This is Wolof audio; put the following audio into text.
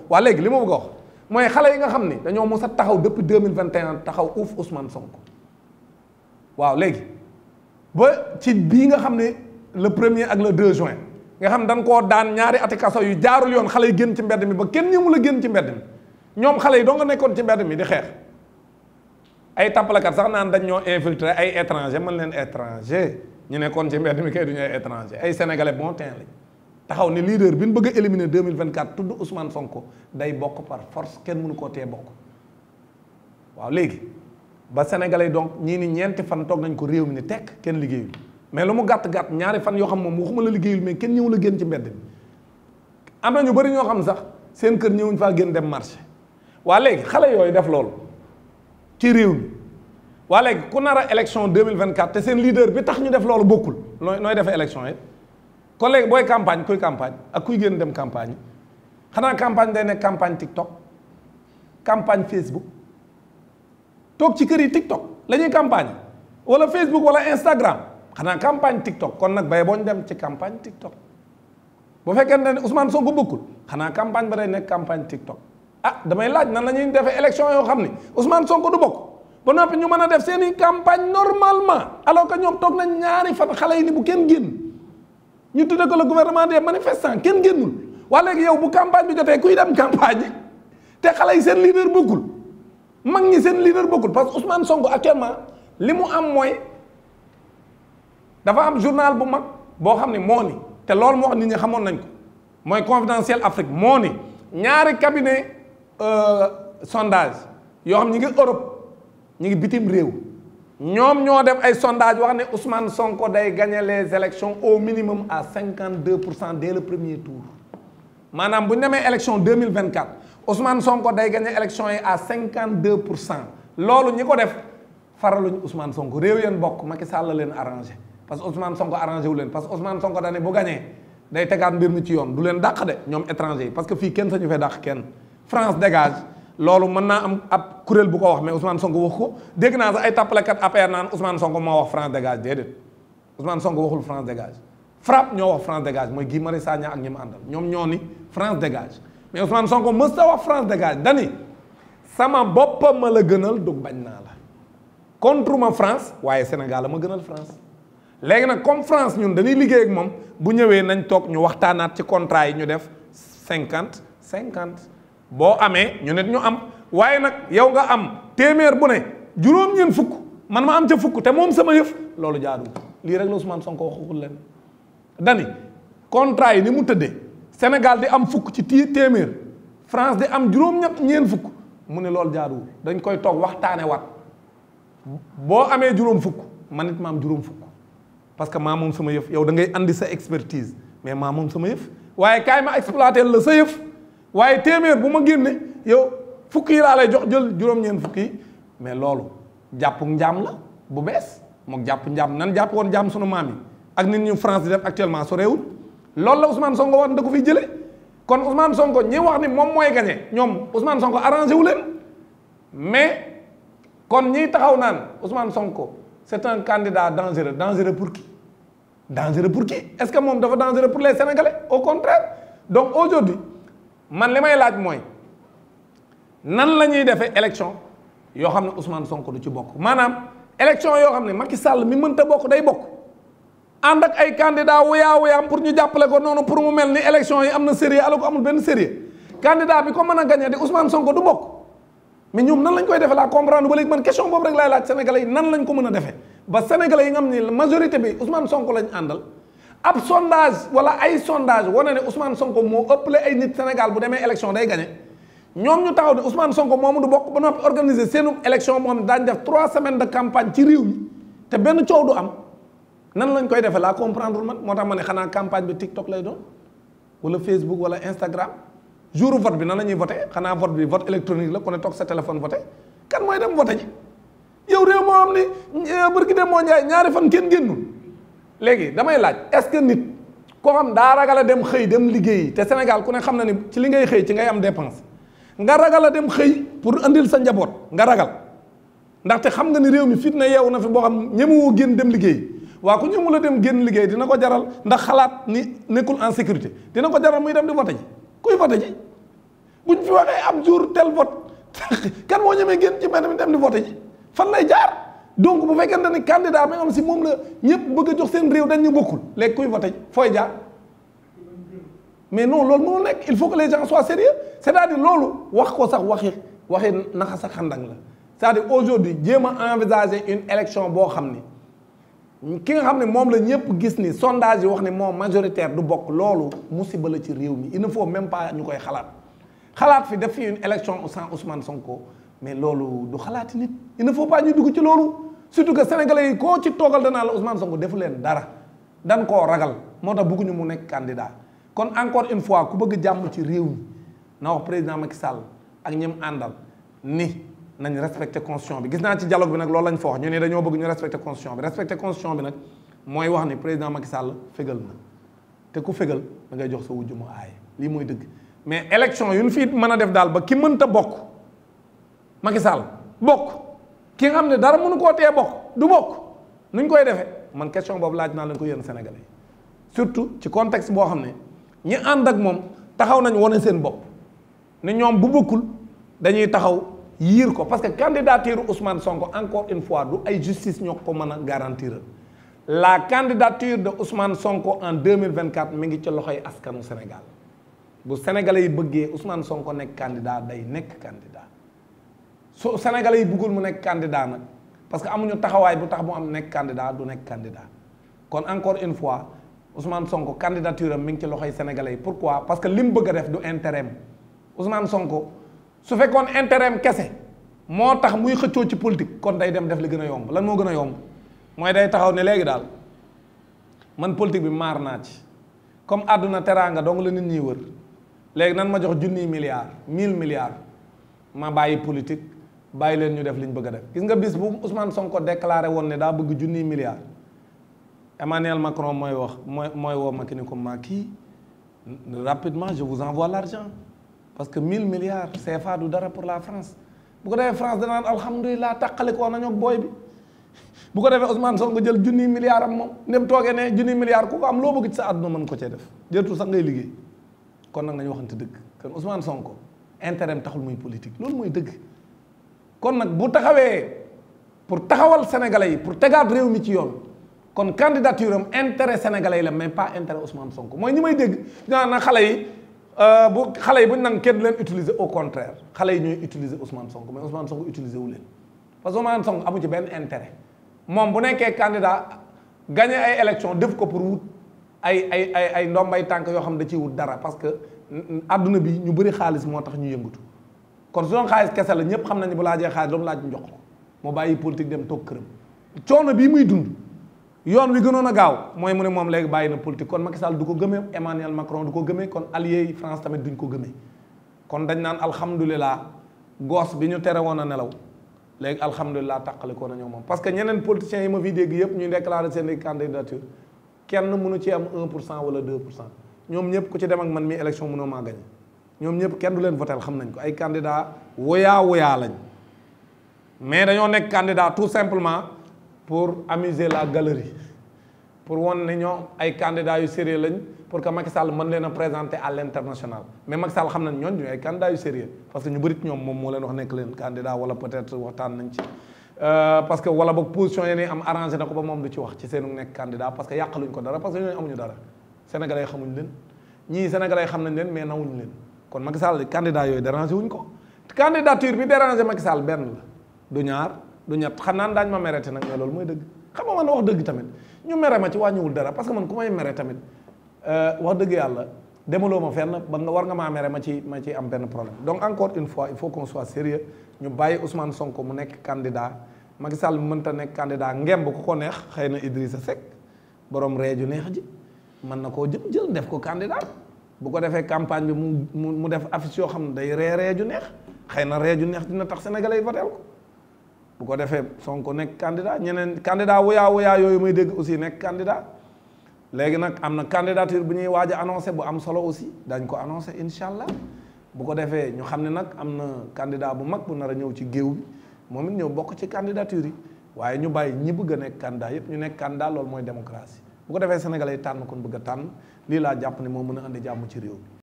waa léegi li ma bëgg a wax mooy xale yi nga xam ni dañoo mos a taxaw depuis 2021 taxaw uuf Ousmane Sonko waaw léegi ba ci bii nga xam ne le 1er ak le 2 juin nga xam dañ koo daan ñaari ati kaso yu jaarul yoon xale yi génn ci mbedd mi ba kenn ñëmu la génn ci mbedd mi ñoom xale yi doo nga nekkoon ci mbedd mi di xeex ay tappalakat sax naan dañ ñoo infiltré ay étranger man leen étranger ñu nekkoon ci mbedd mi kay duñu ay étranger ay sénégalais bon teint lañ taxaw ni leader bi ñu bëgg a éliminer 2024 tudd Ousmane Sonko day bokk par force kenn mënu koo tee bokk waaw léegi ba sénégalais donc ñii ni ñeenti fan toog nañ ko réew mi ni tekk kenn liggéeyul mais lu mu gàtt-gàtt ñaari fan yoo xam moom waxuma la liggéeyul mais kenn ñëw la génn ci mbedd mi am na ñu bëri ñoo xam sax seen kër ñëwuñ faa génn dem marché waa léegi xale yooyu def loolu ci réew mi waa léegi ku nar a élection 2024 te seen leader bi tax ñu def loolu bokkul nooy defee élection yi kon léegi booy campagne kuy campagne ak kuy génn dem campagne yi xanaa campagne day nekk campagne TikTok campagne Facebook toog ci kër yi TikTok la ñuy campagne wala Facebook wala Instagram xanaa campagne TikTok kon nag bay boo ñu dem ci campagne TikTok bu fekkee ne Ousmane Sonko bokkul xanaa campagne ba day nekk campagne TikTok ah damay laaj nan la ñuy defee élection yoo xam ni Ousmane Sonko du bokk ba noppi ñu mën a def seen i campagne normalement alors que ñoom toog nañ ñaari fan xale yi ni bu kenn génn ñu tudde ko le gouvernement des manifestants kenn génnul waa léegi yow bu campagne bi jotee kuy dem campagne yi te xale yi seen leader bokkul mag ñi seen leader bokkul parce que Ousmane Sonko actuellement li mu am mooy dafa am journal bu mag boo xam ne moo ni te loolu moo wax nit ñi xamoon nañ ko mooy Confidentiel Afrique moo ni ñaari cabinet sondage yoo xam ñi ngi Europe ñi ngi bitim réew ñoom ñoo def ay sondage wax ne Ousmane Sonko day gagner les élections au minimum à 52% dès le premier tour maanaam bu ñu demee élection 2024 Ousmane Sonko day gagner élection yi à 52% loolu ñi ko def faraluñu Ousmane Sonko réew yéen bokk Macky Sall la leen arrangé parce que Ousmane Sonko arrangé wu leen parce que Ousmane Sonko dañ ne bu gagné day tegaat mbir mi ci yoon du leen dàq de ñoom étranger yi parce que fii kenn sañu fee dàq kenn France dégage loolu mën naa am ab kuréel bu ko wax mais Ousmane Sonko wax ko dégg naa sax ay tappalekat APR naan Ousmane Sonko moo wax France dégage déedéet Ousmane Sonko waxul France dégage FRAPP ñoo wax France dégage mooy Guy Marius Sagna ak ñi mu àndal ñoom ñoo ni France dégage mais Ousmane Sonko mës ta wax France dégage dani sama boppam ma la gënal dug bañ naa la contre ma France waaye Sénégal la ma gënal France léegi nag comme France ñun dañuy liggéey ak moom bu ñëwee nañ toog ñu waxtaanaat ci contrat yi ñu def 50-50 boo amee ñu nit ñu am waaye nag yow nga am téeméer bu ne juróom-ñeent fukk man ma am ca fukk te moom sama yëf loolu jaadu lii rek la Ousmane Sonko waxul leen dani contrat yi ni mu tëddee Sénégal di am fukk ci téeméer France di am juróom-ñeent fukk mu ne loolu jaaduwul dañ koy toog waxtaane wat boo amee juróom fukk man it ma am juróom fukk parce que maa moom sama yëf yow da ngay andi sa expertise mais maa moom sama yëf waaye kaay ma exploité la sa yëf waaye téeméer bu ma génne yow fukk yi laa lay jox jël juróom-ñeent fukk yi mais loolu jàpp njaam la bu bees mook jàpp njaam nan jàpp woon njaam sunu maam yi ak nit ñu France di def actuellement so réewul loolu la Ousmane Sonko wax da ko fiy jële kon Ousmane Sonko ñi wax ni moom mooy gagné ñoom Ousmane Sonko arrangé wu leen mais kon ñiy taxaw naan Ousmane Sonko c'est un candidat dangereux dangereux pour qui dangereux pour qui est-ce que moom dafa dangereux pour les Sénégalais au contraire donc aujourd'hui man li may laaj mooy nan la ñuy defee élection yoo xam ne Ousmane Sonko du ci bokk maanaam élection yoo xam ne Macky Sall mi mënta bokk day bokk ànd ak ay candidat wuyaam pour ñu jàppale ko noonu pour mu mel ni élection yi am na sérieux alors que amul benn sérieux candidat bi ko mën a gagné di Ousmane Sonko du bokk mais ñoom nan lañ koy defee laa comprendre ba léegi man question boobu rek laay laaj sénégalais yi nan lañ ko mën a defee ba sénégalais yi nga xam ni majorité bi Ousmane Sonko lañ àndal ab sondage wala ay sondage wane ne Ousmane Sonko moo ëppale ay nit Sénégal bu demee élection day gagné ñoom ñu taxaw ne Ousmane Sonko moomu du bokk ba noppi organiser seenu élection moo xam ne daañu def 3 semaines de campagne ci réew mi te benn coow du am nan lañ koy defee laa comprendre man moo tax ma ne xanaa campagne bi TikTok lay doon wala Facebook wala Instagram jour vote bi nan la ñuy voté xanaa vote bi vote électronique la ku ne toog sa téléphone voté kan mooy dem voté ji yow réew moo am ni bërki dem moo njaay ñaari fan kenn génnul léegi damay laaj est-ce que nit koo xam daa ragal a dem xëy dem liggéeyi te Sénégal ku ne xam na ni ci li ngay xëy ci ngay am dépense nga ragal a dem xëy pour andil sa njaboot nga ragal ndaxte xam nga ni réew mi fitna yeewu na fi boo xam ñemewoo génn dem liggéey waa ku ñëmu la dem génn liggéey dina ko jaral ndax xalaat ni nekkul en sécurité dina ko jaral muy dem di voté ji kuy voté ji buñ fi waxee am jour tel vote kan moo ñemee génn ci mbedd mi dem di voté ji fan lay jaar. donc bu fekkente ne candidat bi nga xam si moom la ñëpp bëgg a jox seen réew dañ ñu bokkul léegi kuy voté ji fooy jaar mais non loolu mënul nekk il faut que les gens soient sérieux c'est-à-dire loolu wax ko sax waxi naxa sax xandang la c'est-à-dire aujourd'hui jéem a envisager une élection boo xam ni ki nga xam ne moom la ñëpp gis ni sondage yi wax ne moom majoritaire du bokk loolu musiba la ci réew mi il ne faut même pas ñu koy xalaat fi def fi une élection sans Ousmane Sonko mais loolu du xalaati nit il ne faut pas ñu dugg ci loolu surtout que sénégalais yi koo ci toogal danaa la Ousmane Sonko defu leen dara dan koo ragal moo tax bëgguñu mu nekk candidat kon encore une fois ku bëgg jàmm ci réew mi na wax président Macky Sall ak ñim àndal ni nañ respecté constitution bi gis naa ci dialogue bi nag loolu lañ fa wax ñu ne dañoo bëgg ñu respecté constitution bi nag mooy wax ni président Macky Sall fégal na te ku fégal da ngay jox sa wujju mu aaye lii mooy dëgg mais élection yu ñu fi mën a def daal ba ki mënta bokk Macky Sall bokk ki nga xam ne dara mënu koo tee bokk du bokk nuñ koy defee man question boobu laaj naa leen ko yéen sénégalais surtout ci contexte boo xam ne ñi ànd ak moom taxaw nañ wane seen bopp ne ñoom bu bokkul dañuy taxaw yiir ko parce que candidature Ousmane Sonko encore une fois du ay justice ñoo ko mën a garantir la candidature de Ousmane Sonko en 2024 mi ngi ci loxoy askanu Sénégal bu sénégalais yi bëggee Ousmane Sonko nekk candidat day nekk candidat su sénégalais yi bëggul mu nekk candidat nag parce que amuñu taxawaay bu tax mu am nekk candidat du nekk candidat kon encore une fois Ousmane Sonko candidature am mi ngi ci loxoy sénégalais yi pourquoi parce que li mu bëgg a def du intérêt am Ousmane Sonko su fekkoon intérêt am kese moo tax muy xëccoo ci politique kon day dem def li gën a yomb lan moo gën a yomb mooy day taxaw ne léegi daal man politique bi maar naa ci comme àdduna teraanga dong la nit ñi wër léegi nan ma jox 1000 milliards 1000 milliards ma bàyyi politique bàyyi leen ñu def li ñu bëgg a def gis nga bis bu Ousmane Sonko déclaré woon ne daa bëgg 1000 milliards Emmanuel Macron mooy wax mooy woo Macky ni ko Macky rapidement je vous envoie l'argent parce que 1000 milliards CFA du dara pour la France bu ko defee France danaan alhamdulilah tàqali koo nañu ak booy bi bu ko defee Ousmane Sonko jël 1000 milliards am moom nem toogee ne 1000 milliards ku ko am loo bëgg ci sa àdduna mën ko cee def jërëtul sax ngay liggéey kon nag nañu waxante dëgg kon Ousmane Sonko intérêt am taxul muy politique loolu mooy dëgg kon nag bu taxawee pour taxawal sénégalais yi pour tegaat réew mi ci yoon kon candidature am intérêt sénégalais yi la mais pas intérêt Ousmane Sonko mooy ñi may dégg ñaan na xale yi buñ nang kenn leen utiliser au contraire xale yi ñooy utiliser Ousmane Sonko mais Ousmane Sonko utiliser wu leen parce que Ousmane Sonko amu ci benn intérêt moom bu nekkee candidat gagné ay élection def ko pour wut ay ndombay tànk yoo xam ne da ciy wut dara parce que adduna bi ñu bëri xaalis moo tax ñu yëngatu kon su doon xaalis kese la ñëpp xam nañu bu laajee xaalis lu mu laaj ñu jox ko moo bàyyi politique dem toog këram coono bii muy dund yoon wi gënoon a gaaw mooy mu ne moom léegi bàyyi na politique kon Macky Sall du ko gëmee Emmanuel Macron du ko gëmee kon allié yi France tamit duñ ko gëmee kon dañ naan alhamdulilah goos bi ñu tere woon a nelaw léegi alhamdulilah tàqalikoo na ñoo moom parce que ñeneen politiciens yi ma fi dégg yëpp ñuy déclaré seen candidature kenn mënu ci am 1% wala 2% ñoom ñëpp ku ci dem ak man mi élection mënoo maa gagné ñoom ñëpp kenn du leen votel xam nañ ko ay candidat woyaa lañ mais dañoo nekk candidat tout simplement pour amuser la galerie pour won ne ñoom ay candidats yu sérieux lañ pour que Macky Sall mën leen a présenter à l'international mais Macky Sall xam nañ ñooñu ñu ay candidats yu sérieux parce que ñu bëri ñoom moom moo leen wax nekk leen candidat wala peut-être waxtaan nañ ci parce que wala boog position yi am arrangé na ko ba moom du ci wax ci seenu nekk candidat parce que yàqaluñ ko dara parce que ñooñu amuñu dara sénégalais yi xamuñ leen ñii sénégalais yi xam nañ leen mais nawuñ leen kon Macky Sall candidat yooyu dérangé wuñ ko candidature bi dérangé Macky Sall benn la du ñaar du ñett xam naan daañu ma merete nag mais loolu mooy dëgg xam nga man wax dëgg tamit ñu mere ma ci wàññiwul dara parce que man ku may mere tamit wax dëgg yàlla demaloo ma fenn ba nga war nga maa mere ma ci am benn problème donc encore une fois il faut qu'on soit sérieux ñu bàyyi Ousmane Sonko mu nekk candidat Macky Sall mënta nekk candidat ngemb ku ko neex xëy na Idrissa Seck borom reeju neex ji mën na koo jël def ko candidat bu ko defee campagne bi mu def affiche yoo xam ne day reeju neex xëy na reeju neex dina tax sénégalais yi voteel ko bu ko defee Sonko nekk candidat ñeneen candidat woyaa yooyu may dégg aussi nekk candidat léegi nag am na candidature bu ñuy waaj a annoncé bu am solo aussi dañ ko annoncé incha allah bu ko defee ñu xam ne nag am na candidat bu mag bu nar a ñëw ci géew bi moom it ñëw bokk ci candidature yi waaye ñu bàyyi ñi bëgg a nekk candidat yépp ñu nekk candidat loolu mooy démocratie bu ko defee sénégalais yi tànn kon bëgg a tànn lii laa jàpp ne moo mën a indi jàmm ci réew mi